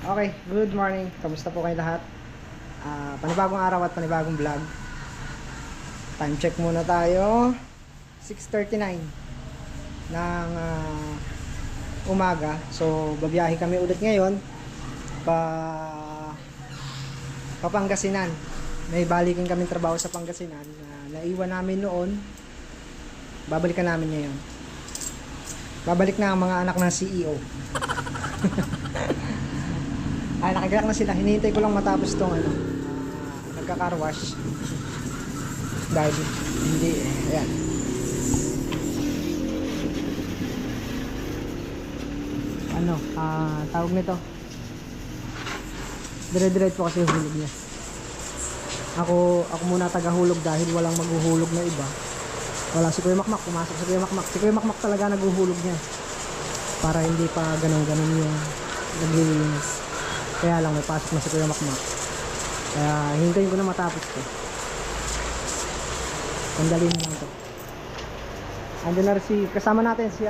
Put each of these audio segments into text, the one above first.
Okay, good morning. Kamusta po kayo lahat? Panibagong araw at panibagong vlog. Time check muna tayo. 6:39 ng umaga. So, babiyahe kami ulit ngayon pa Pangasinan. May balikin kaming trabaho sa Pangasinan na naiwan namin noon. Babalikan namin ngayon. Babalik na ang mga anak ng CEO. Ay, nakigalak na sila. Hinihintay ko lang matapos tong nagka-carwash. Dahil hindi, ayan. Tawag nito. Dire-diretso kasi hulog niya. Ako muna tagahulog dahil walang maghuhulog na iba. Wala si Kuya Makmak, pumasok si Kuya Makmak. Si Kuya Makmak talaga naghuhulog niya. Para hindi pa ganun-ganun yung naglilinis. Kaya lang may pasok na si Kuya Makmak. Kaya hintayin ko na matapos to. Sandali lang to. Andun na rin kasama natin si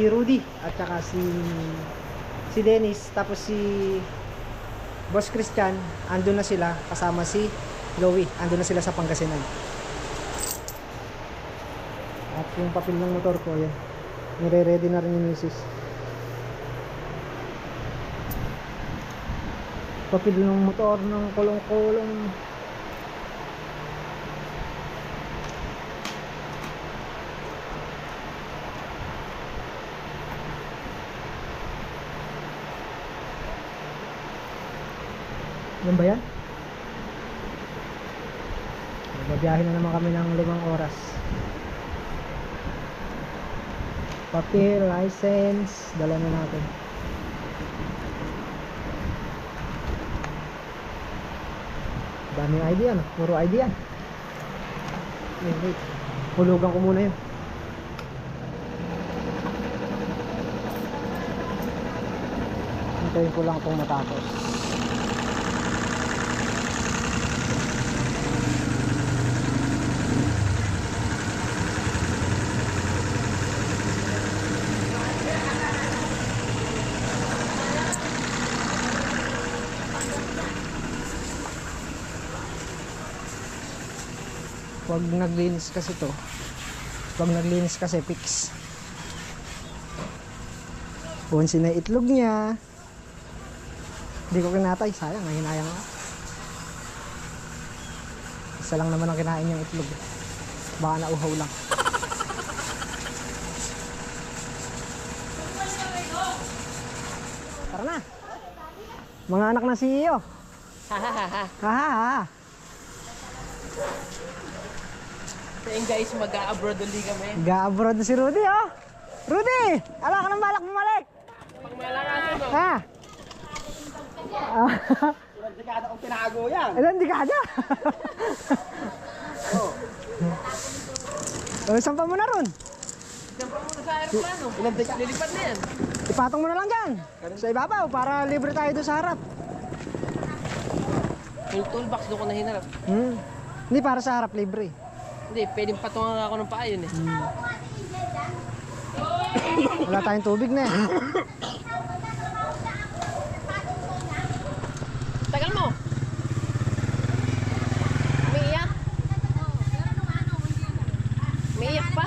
Rudy at saka si Dennis, tapos si Boss Christian. Andun na sila kasama si Louie. Andun na sila sa Pangasinan. At yung papel ng motor ko, yan. Nire-ready na rin yung misis. Papel ng motor ng kulong-kulong. Yan ba yan? Babiyahin na naman kami ng 5 oras. Papel, license, dala na natin. Daming ID yan, puro ID yan. Wait. Hulugan ko muna yun. Hintayin ko lang itong matapos. Pag naglinis kasi fix. Punsin na itlog niya. Hindi ko kinatay, sayang, hinayang ako. Isa lang naman ang kinain niyang itlog. Baka nauhaw lang. Tara na. Mga anak ng CEO. Hahaha. Sayang guys, mag-a-abroad ulit kami. Mag-a-abroad na si Rudy, oh! Rudy! Ala ka ng balak bumalik! Pag malangasin mo. Ha? Ilang dekada kong tinago yan. Ilan dekada? Saan pa mo na ron? Diyan pa muna sa aeroplano. Ilang dekada? Lilipad na yan. Ipatong mo na lang dyan. Sa ibabaw, para libre tayo doon sa harap. Yung toolbox doon ko na hinarap. Hindi, para sa harap, libre. Hindi, pwedeng patungan ako ng paa yun eh. Wala tayong tubig na eh. Tagal mo! Umiiyak? Umiiyak pa?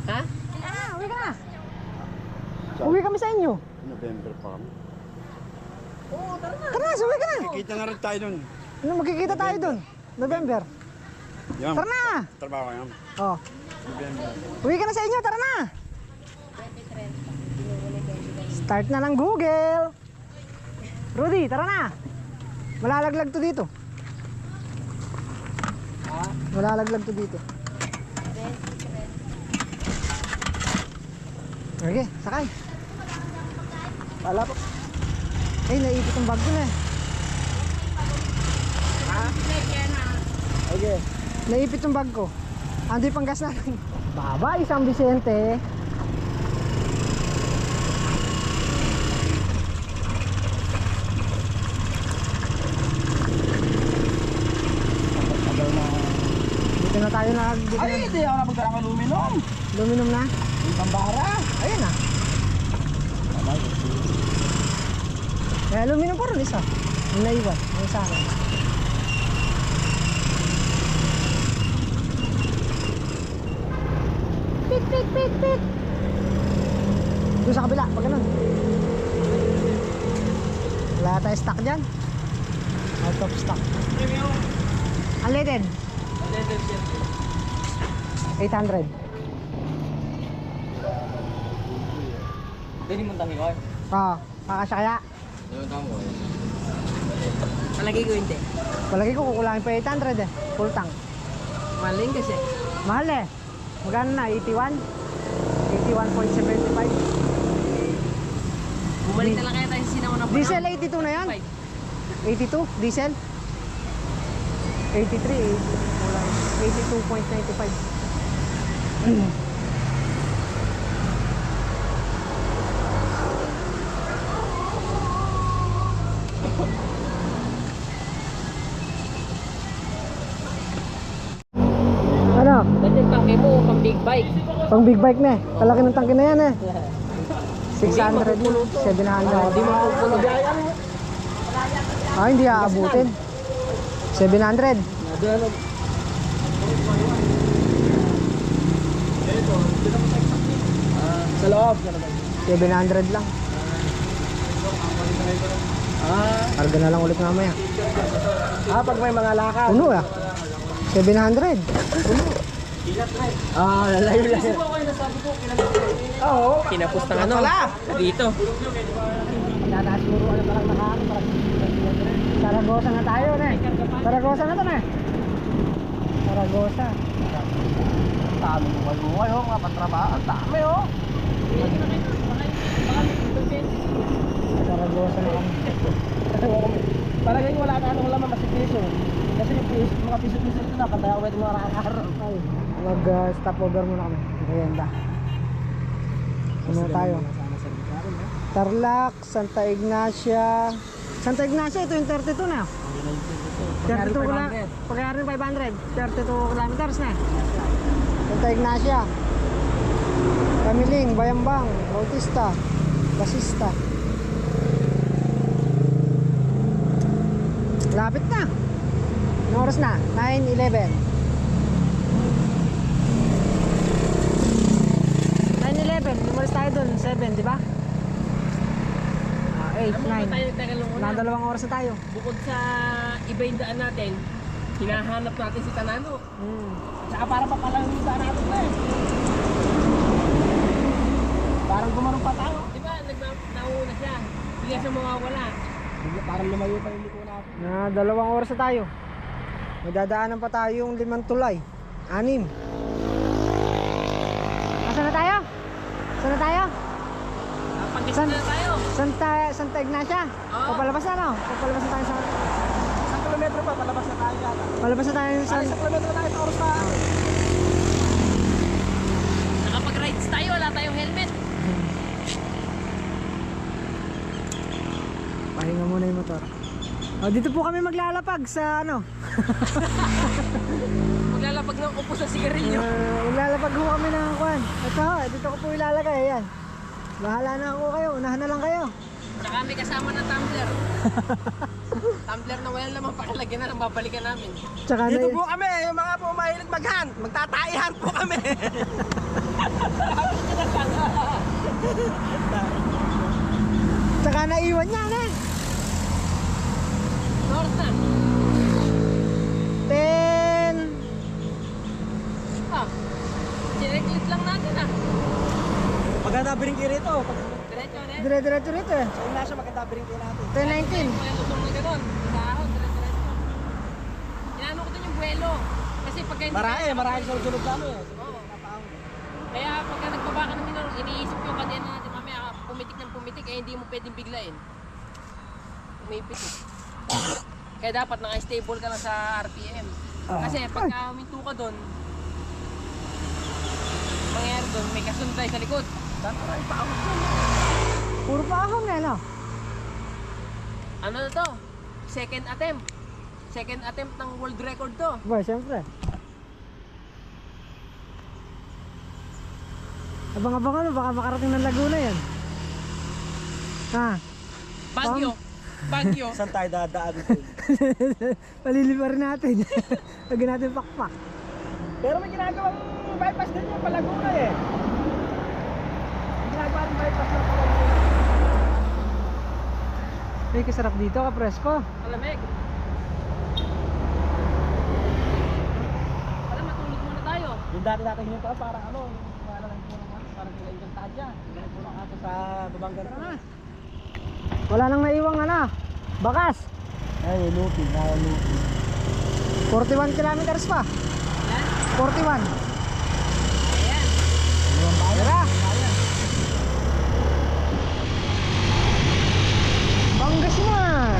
Ha? Uwi ka na. Uwi kami sa inyo. November pa kami. Oo, tara na. Tara na, uwi ka na. Kikita na rin tayo nun. Magkikita tayo doon. November. Yan. Tara na. Trabaho yan. Oh. November. Uwi ka na sa inyo, tara na. Start na ng Google. Rudy, tara na. Malalaglag to dito. Malalaglag to dito. Okay, sakay. Wala po. Eh, naipit ang bag ko na eh. Okay. Naipit yung bag ko. Ando yung panggas natin. Baba, isang Vicente. Dito na tayo Ay, hindi ako napagdala ng aluminum. Luminom na. Yung pambara. Ayun na. May aluminum pa rin isa. Yung naiwan. Yung sa akin. Pit, pit, pit, pit. Doon sa kabila, pag ganun. Wala tayo stock dyan. Out of stock. Unleaded. 800. Pwede mo tangi ko eh. Oo, kakasya kaya. Palagi ko hindi. Palagi ko kukulangin pa 800 eh. Full tank. Maling kasi. Mahal eh. Magkano na? 81? 81.75. Bumalik na lang kaya tayo sinama ng Diesel 82 na yan? 82? Diesel? 83, 82.95. Ano? Dati yung tangke mo, pang big bike. Pang big bike na eh. Kalaki ng tangke na yan eh. 600, 700. Hindi mo pupulo. Ah, hindi aabutin. 700. Sa loob. 700 lang. Karga na lang ulit mamaya. Pag may mga lakad. Puno ah. 700. Lalayo lang. Oo. Kinapos ng ano. Dito. Tataas puro ano parang nakaano. Saragosa na tayo na eh. Saragosa na to na eh. Saragosa. Talo mo kayo. Mga patrabaho. Ang dami oh. Saragosa na kami. Palagay wala na anong laman kasi piso. Kasi yung piso, mga piso-piso ito na. Kaya ako mga araw. Mag-stop over muna kami. Merienda. Ano tayo? Tarlac, Santa Ignacia. Santa Ignacia, ito yung 32 na. 32 kilometers. Pagkakaroon 500. 32 kilometers na. Santa Ignacia. Kamiling, Bayambang, Bautista, Basista. Lapit na. Anong oras na? 9:11. 9:11. Lumalis tayo dun. 7, di ba? 8, 9. Dalawang oras na tayo. Bukod sa iba yung daan natin, hinahanap natin si Tanano. Tsaka para papalang yung daan natin na eh. Parang gumanong pa tayo. Di ba? Nauna siya. Bigla siya mawawala. Parang lumayo pa yung liko natin. Dalawang oras na tayo. May dadaanan pa tayong 5 tulay. 6. Saan na tayo? Saan na tayo? Pag-gisa na tayo. Santa Ignacia? Oo. Papalabas na no? Papalabas na tayo sa... Isang kilometro pa, palabas na tayo yata. Palabas na tayo sa... Isang kilometro na tayo sa oras pa. Nakapag-rides tayo, wala tayong helmet. Pahinga muna yung motor. Dito po kami maglalapag sa ano? Maglalapag ng upo sa sigarilyo. Maglalapag ho kami ng kwan. Ito, dito ko po ilalagay. Ayan. Bahala na ako kayo. Unahan na lang kayo. Tsaka may kasama na tumbler. Tumbler na wala naman pakalagyan na lang babalikan namin. Tsaka Dito na, po kami, yung mga po mahilig maghan. Magtataihan po kami. tsaka naiwan niya na. North na. 10. Direct lang natin ah. Maganda biringki rito. Diretso na yan. Dire-diretso rito eh. Sa una siya maganda biringki natin. 10-19. Kaya lusong na gano'n. Sahod, diretso. Inano ko dun yung buwelo. Kasi pagka hindi Marami sulod-sulod kami eh. Oo. Kaya pagka nagbaba ka ng minor, iniisip yung kadena natin mamaya pumitik ng pumitik eh hindi mo pwedeng biglain. Umipit eh. Kaya dapat naka-stable ka lang sa RPM. Kasi pagka huminto ka doon, mangyayari doon, may kasunod tayo sa likod. Dapat ay paakot doon. Puro pa ahong na, no? Ano na to? Second attempt. Second attempt ng world record to. Ba, siyempre. Abang-abang ano, baka makarating ng Laguna yan. Ha? Baguio. Bagyo. Saan tayo dadaan dun? Paliliparin natin. Lagyan natin pakpak. Pero may ginagawang bypass din yung Palaguna eh. May ginagawang bypass ng Palaguna. Ay, kasarap dito, kapresko. Malamig. Para matulog muna tayo. Yung dati natin yun pa, parang ano, parang parang kailangan dyan. Ganun po lang ako sa babang gano'n. Wala nang naiwang bakas. Ay, looping, 41 kilometers pa. Yan. 41. Ayan. Tara. Pangasinan.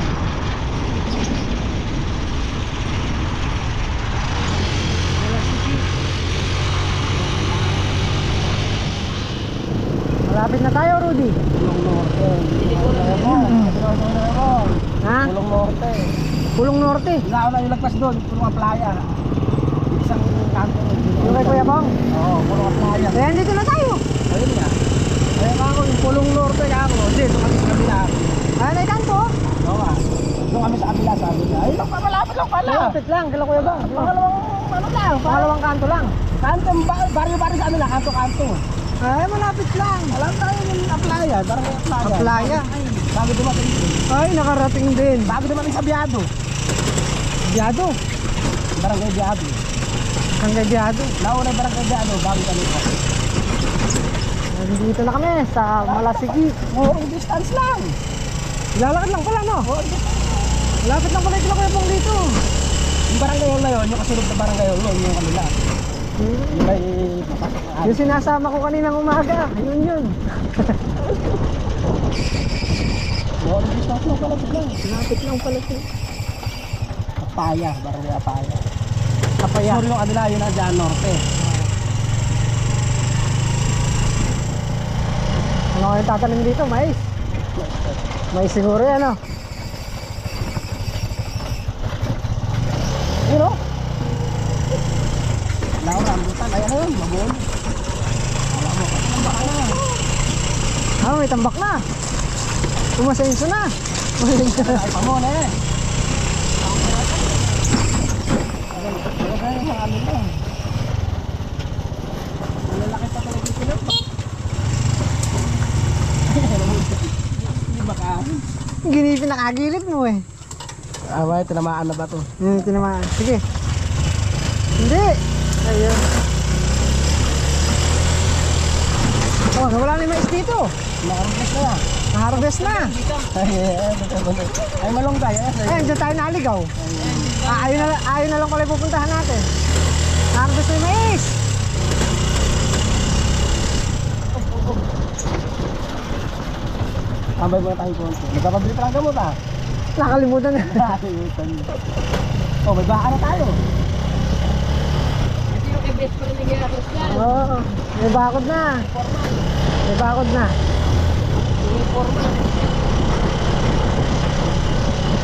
Malapit na tayo, Rudy. Pulong Norte. Ha? Pulong Norte. Pulong Norte. Wala na yung lagpas doon, Pulong Playa. Isang kanto. Yung kay Kuya Bong. Oo, Pulong Playa. Kaya dito na tayo. Ayun nga. Ayun ako, yung Pulong Norte ako. Hindi, doon kami sa kabila. Ay, may kanto. Oo nga. Doon kami sa kabila, sabi niya. Ayun lang, malapit lang pala. Malapit lang, kila Kuya Bong. Pangalawang, ano lang, Pangalawang kanto lang. kanto, baryo-baryo sa kanila, kanto-kanto. Ay, malapit lang. Alam tayo yung Aplaya, barangay Aplaya. Aplaya. Bago dumating din. Ay, nakarating din. Bago dumating sa Biado. Biado. Barangay Biado. Hanggang Biado. Nauna yung barangay Biado, bago kami po. Nandito na kami sa Malasigi. Oo, distance lang. Lalakad lang pala, no? Malapit lang pala kila Kuya Bong dito. Yung barangay na yun, yung kasunod na barangay yun, yung kanila. Yung may papasok na Yung sinasama ko kaninang umaga. Yun. Oo, distance lang pala lang. Malapit lang pala ito. Apaya, barangay Apaya. Kapaya. Sur yung kanila, yun na dyan, norte. Ano kayo tatanim dito? Mais. Mais siguro yan, no? Yun o. Laura, rambutan, ayan na yun, mabuon. Alam mo, tambak na. Ah, may tambak na. Tumasenso na. Ay, pamon eh. Ano ba yung mga ano to? Malalaki pa talaga yung pilot. Hindi baka. Ginipin nakagilid mo eh. Ah, ba, tinamaan na ba to? Tinamaan. Sige. Hindi. Ayun. Oh, nawala na yung mais dito. Nakarugis na yan. Naharvest na. Ay, malunggay. Ay, dyan tayo naligaw. Ayun na lang pala yung pupuntahan natin. Naharvest na yung mais. Tambay muna tayo konti. Nagpapabili pa lang gamot ah. Nakalimutan na. Nakalimutan. Oh, may baka na tayo. Ito yung best friend ni Gerardos yan. Oo. May bakod na. May bakod na. Uniforma.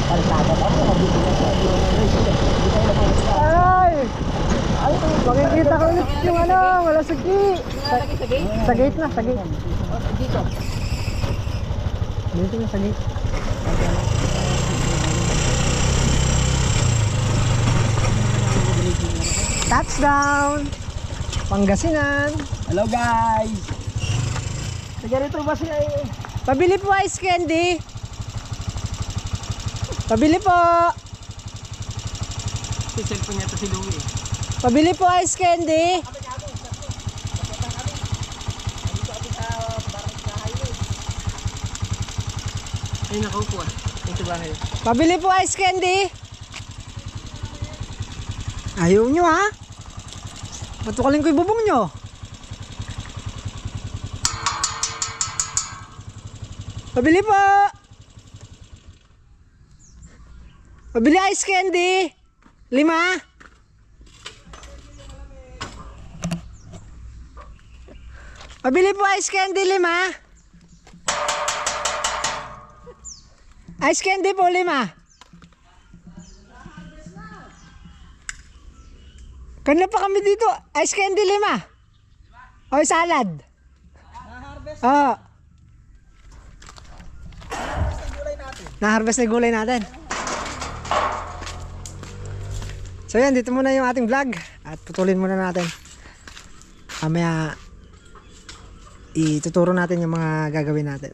Palsada pa po. Ay! Makikita ko ulit yung malasagi. Nilalagay sa gate. Sa gate na, sa gate. Dito. Dito na, sa gate. Touchdown! Pangasinan! Hello guys! Ganito ba siya eh? Pabili po ice candy! Pabili po! Si cellphone niya to si Louie. Pabili po ice candy! Ay, nakaupo ah. Ito bahay. Pabili po ice candy! Ayaw nyo ha? Patukalin ko yung bubong nyo. Pabili po! Pabili ice candy! 5! Pabili po ice candy 5! Ice candy po 5! Kanina pa kami dito. Ice candy 5. O salad. Oo. Sa gulay natin. Na-harvest na yung gulay natin. So yan, dito muna yung ating vlog. At putulin muna natin. Mamaya ituturo natin yung mga gagawin natin.